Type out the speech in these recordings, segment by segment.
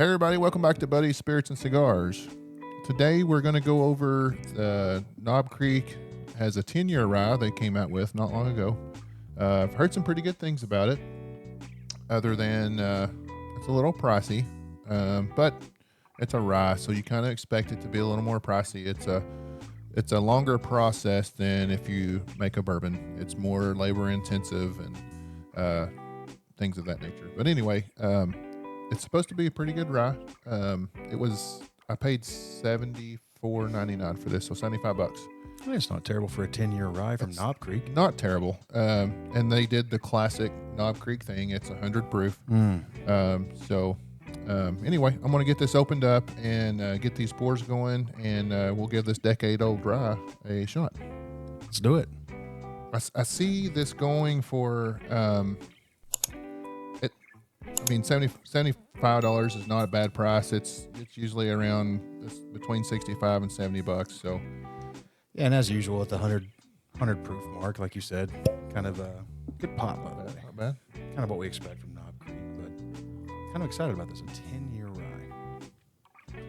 Hey everybody, welcome back to Buddy's Spirits and Cigars. Today we're going to go over Knob Creek has a 10-year rye they came out with not long ago. I've heard some pretty good things about it, other than it's a little pricey, but it's a rye, so you kind of expect it to be a little more pricey. It's a longer process than if you make a bourbon. It's more labor intensive and things of that nature. But anyway, it's supposed to be a pretty good rye. I paid $74.99 for this, so $75. It's not terrible for a 10-year rye from Knob Creek. Not terrible. And they did the classic Knob Creek thing. It's 100 proof. Anyway, I'm going to get this opened up and get these pours going, and we'll give this decade-old rye a shot. Let's do it. I see this going for $75 is not a bad price. It's usually around between $65 and $70. So, yeah, and as usual at the 100 proof mark, like you said, kind of a good pop. Not bad. Kind of what we expect from Knob Creek, but kind of excited about this. A 10-year rye,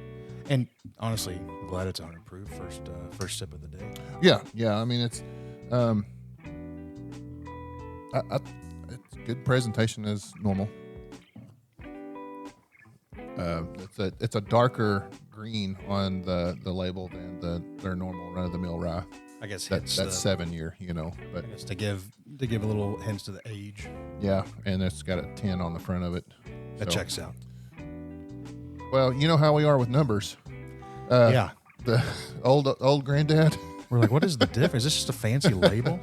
and honestly, I'm glad it's 100 proof. First sip of the day. Yeah. I mean, it's good presentation as normal. It's a darker green on the label than their normal run of the mill rye. I guess that's 7 year, but I guess to give a little hints to the age. Yeah, and it's got a 10 on the front of it. That checks out. Well, you know how we are with numbers. Yeah. The old granddad. We're like, what is the difference? Is this just a fancy label?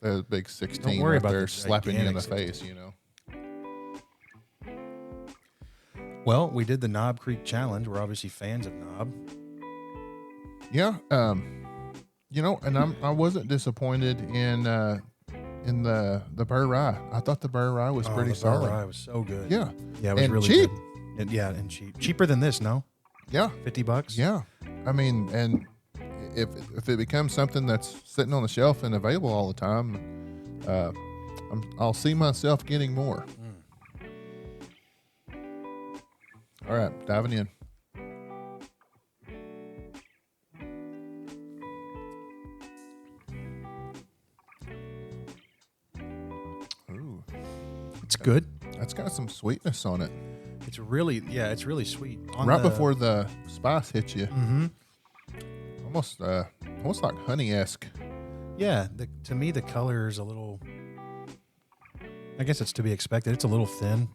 The big 16 Don't worry about there the slapping you in the 16. face, Well, we did the Knob Creek Challenge. We're obviously fans of Knob. Yeah, and I wasn't disappointed in the Burr Rye. I thought the Burr Rye was pretty solid. The Burr Rye was so good. Yeah, it was and really cheap. good. And cheap. Cheaper than this, no? Yeah, $50. Yeah, I mean, and if it becomes something that's sitting on the shelf and available all the time, I'll see myself getting more. All right, diving in. Ooh, It's good. that's got some sweetness on it. It's really sweet. Before the spice hits you, almost like honey-esque. Yeah, to me the color is a little. I guess it's to be expected. It's a little thin.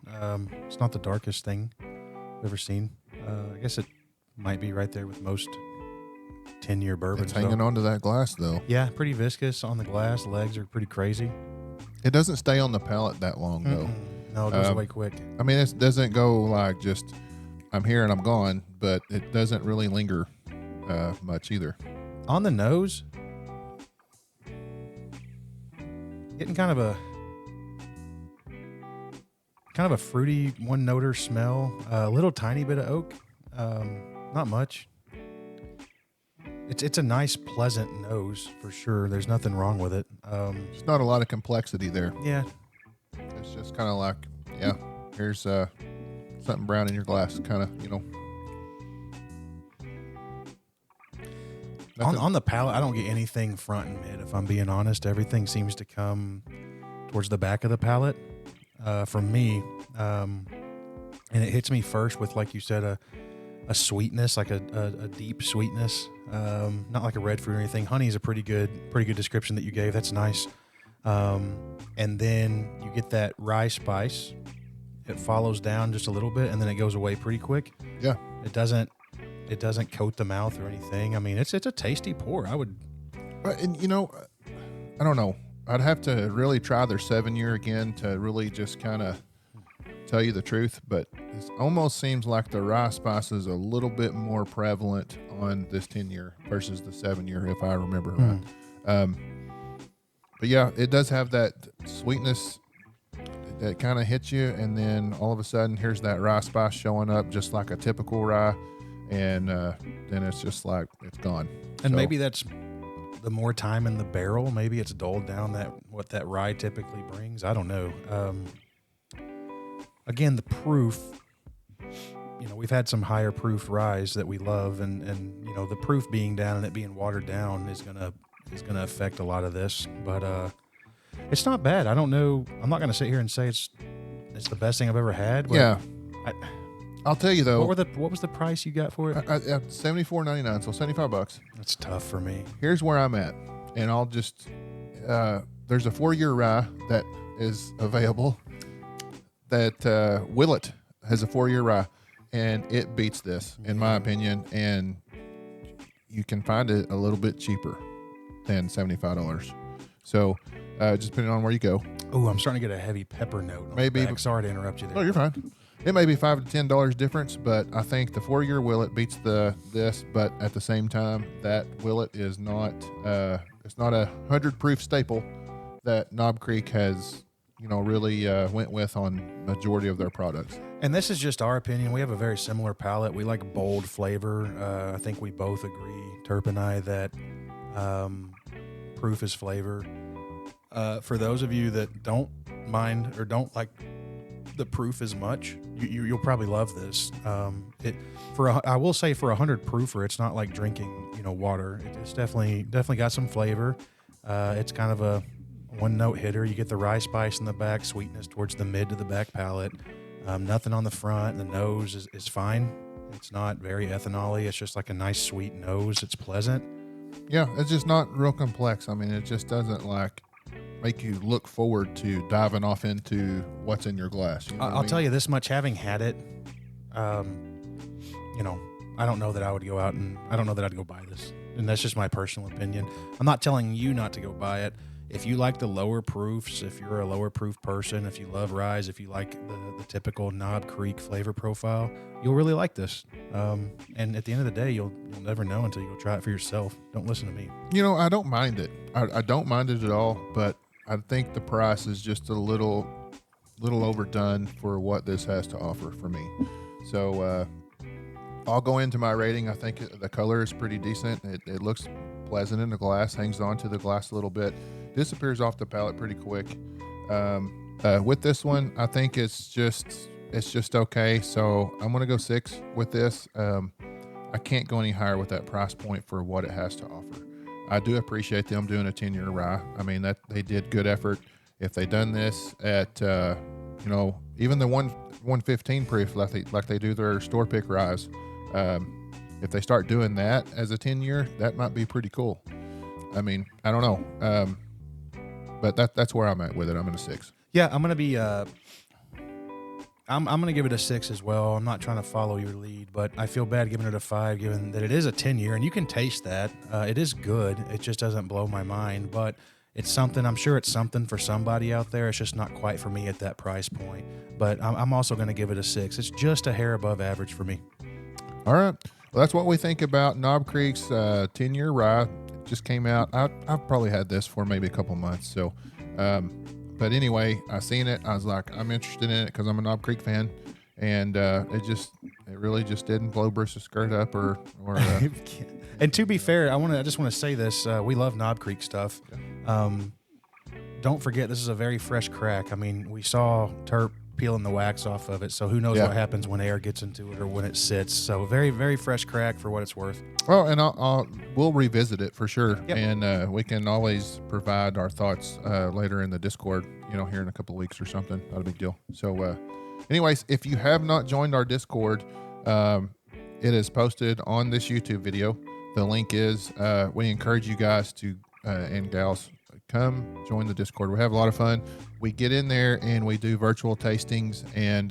It's not the darkest thing I've ever seen. I guess it might be right there with most 10-year bourbons. It's hanging onto that glass though. Yeah, pretty viscous on the glass. Legs are pretty crazy. It doesn't stay on the palate that long though. No, it goes away quick. I mean, it doesn't go like just I'm here and I'm gone, but it doesn't really linger much either. On the nose, getting kind of a fruity one-noter smell. A little tiny bit of oak, not much. It's a nice, pleasant nose for sure. There's nothing wrong with it. There's not a lot of complexity there. Yeah, It's just kind of like, here's something brown in your glass, kind of, on the palate, I don't get anything front and mid. If I'm being honest, everything seems to come towards the back of the palate. For me, and it hits me first with, like you said, a sweetness, like a deep sweetness, not like a red fruit or anything. Honey is a pretty good description that you gave. That's nice. And then you get that rye spice. It follows down just a little bit, and then it goes away pretty quick. Yeah. It doesn't coat the mouth or anything. I mean, it's a tasty pour. I would. And I don't know. I'd have to really try their 7-year again to really just kind of tell you the truth, but it almost seems like the rye spice is a little bit more prevalent on this 10-year versus the 7-year, if I remember right. But yeah, it does have that sweetness that kind of hits you, and then all of a sudden, here's that rye spice showing up just like a typical rye, and then it's just like it's gone. And maybe that's the more time in the barrel. Maybe it's dulled down what that rye typically brings. I don't know. Again, the proof we've had some higher proof ryes that we love, and the proof being down and it being watered down is gonna affect a lot of this. But it's not bad. I don't know. I'm not gonna sit here and say it's the best thing I've ever had. But Yeah. I'll tell you though. What was the price you got for it? $74.99, so $75. That's tough for me. Here's where I'm at, and I'll just there's a 4-year rye that is available. That Willet has a 4-year rye, and it beats this in my opinion. And you can find it a little bit cheaper than $75. So just depending on where you go. Oh, I'm starting to get a heavy pepper note. Maybe. Sorry to interrupt you there. Oh, you're fine. It may be $5 to $10 difference, but I think the 4-year Willet beats this. But at the same time, that Willet is not it's not a 100 proof staple that Knob Creek has really went with on majority of their products. And this is just our opinion. We have a very similar palate. We like bold flavor. I think we both agree, Terp and I, that proof is flavor. For those of you that don't mind or don't like the proof as much, you'll probably love this. I will say for 100 proofer, it's not like drinking water. It's definitely got some flavor. It's kind of a one note hitter. You get the rye spice in the back, sweetness towards the mid to the back palate. Nothing on the front. The nose is fine. It's not very ethanol-y. It's just like a nice sweet nose. It's pleasant. Yeah, it's just not real complex. I mean, it just doesn't make you look forward to diving off into what's in your glass. I'll tell you this much, having had it, I don't know that I would go out and I don't know that I'd go buy this. And that's just my personal opinion. I'm not telling you not to go buy it. If you like the lower proofs, if you're a lower proof person, if you love ryes, if you like the typical Knob Creek flavor profile, you'll really like this. And at the end of the day, you'll never know until you go try it for yourself. Don't listen to me. I don't mind it. I don't mind it at all, but I think the price is just a little overdone for what this has to offer for me. So I'll go into my rating. I think the color is pretty decent. It looks pleasant in the glass, hangs on to the glass a little bit, disappears off the palate pretty quick. With this one, I think it's just okay. So I'm gonna go 6 with this. I can't go any higher with that price point for what it has to offer. I do appreciate them doing a 10-year rye. I mean, that they did good effort. If they done this at even the 115 proof like they do their store pick ryes, if they start doing that as a 10-year, that might be pretty cool. I mean, I don't know, but that's where I'm at with it. I'm at a 6. Yeah, I'm gonna be. I'm gonna give it a 6 as well. I'm not trying to follow your lead, but I feel bad giving it a 5, given that it is a 10-year, and you can taste that. It is good. It just doesn't blow my mind, but it's something. I'm sure it's something for somebody out there. It's just not quite for me at that price point. But I'm also gonna give it a 6. It's just a hair above average for me. All right. Well, that's what we think about Knob Creek's 10-year rye. It just came out. I've probably had this for maybe a couple months. So, but anyway, I seen it. I was like, I'm interested in it because I'm a Knob Creek fan, and it really just didn't blow Bruce's skirt up or. And to be fair, I just want to say this: we love Knob Creek stuff. Don't forget, this is a very fresh crack. I mean, we saw Terp peeling the wax off of it, so who knows what happens when air gets into it or when it sits. So very, very fresh crack for what it's worth. Well, and we'll revisit it for sure. Yep. And we can always provide our thoughts later in the Discord, here in a couple of weeks or something. Not a big deal. So anyways, if you have not joined our Discord, it is posted on this YouTube video. The link is, we encourage you guys to and gals, come join the Discord. We have a lot of fun. We get in there and we do virtual tastings and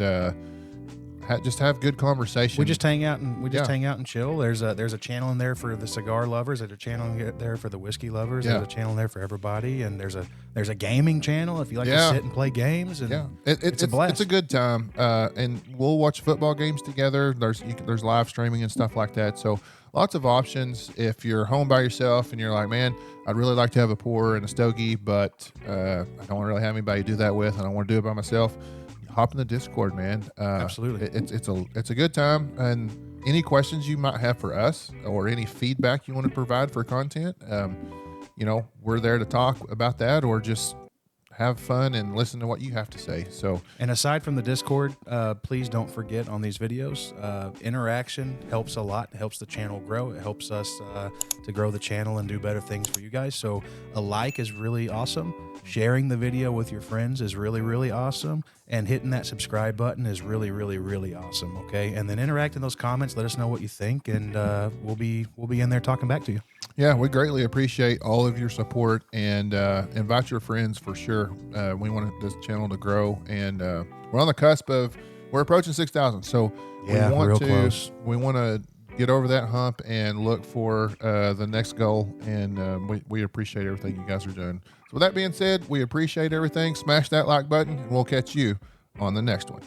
just have good conversation. We just hang out and chill. There's a channel in there for the cigar lovers. There's a channel in there for the whiskey lovers. Yeah. There's a channel in there for everybody. And there's a gaming channel if you like to sit and play games. And it's a blast. It's a good time. And we'll watch football games together. There's live streaming and stuff like that. So lots of options. If you're home by yourself and you're like, man, I'd really like to have a pour and a stogie, but I don't really have anybody to do that with. I don't want to do it by myself. Hop in the Discord, man. Absolutely. It's a good time. And any questions you might have for us or any feedback you want to provide for content, we're there to talk about that or just have fun and listen to what you have to say. So, And aside from the Discord, please don't forget on these videos, interaction helps a lot. It helps the channel grow. It helps us to grow the channel and do better things for you guys. So a like is really awesome. Sharing the video with your friends is really, really awesome. And hitting that subscribe button is really, really, really awesome. Okay. And then interact in those comments. Let us know what you think. And we'll be in there talking back to you. yeah, we greatly appreciate all of your support, and invite your friends for sure. We want this channel to grow, and we're on the cusp we're approaching 6,000. So Yeah, real close. We want to get over that hump and look for the next goal. And we appreciate everything you guys are doing. So with that being said, we appreciate everything. Smash that like button, and we'll catch you on the next one.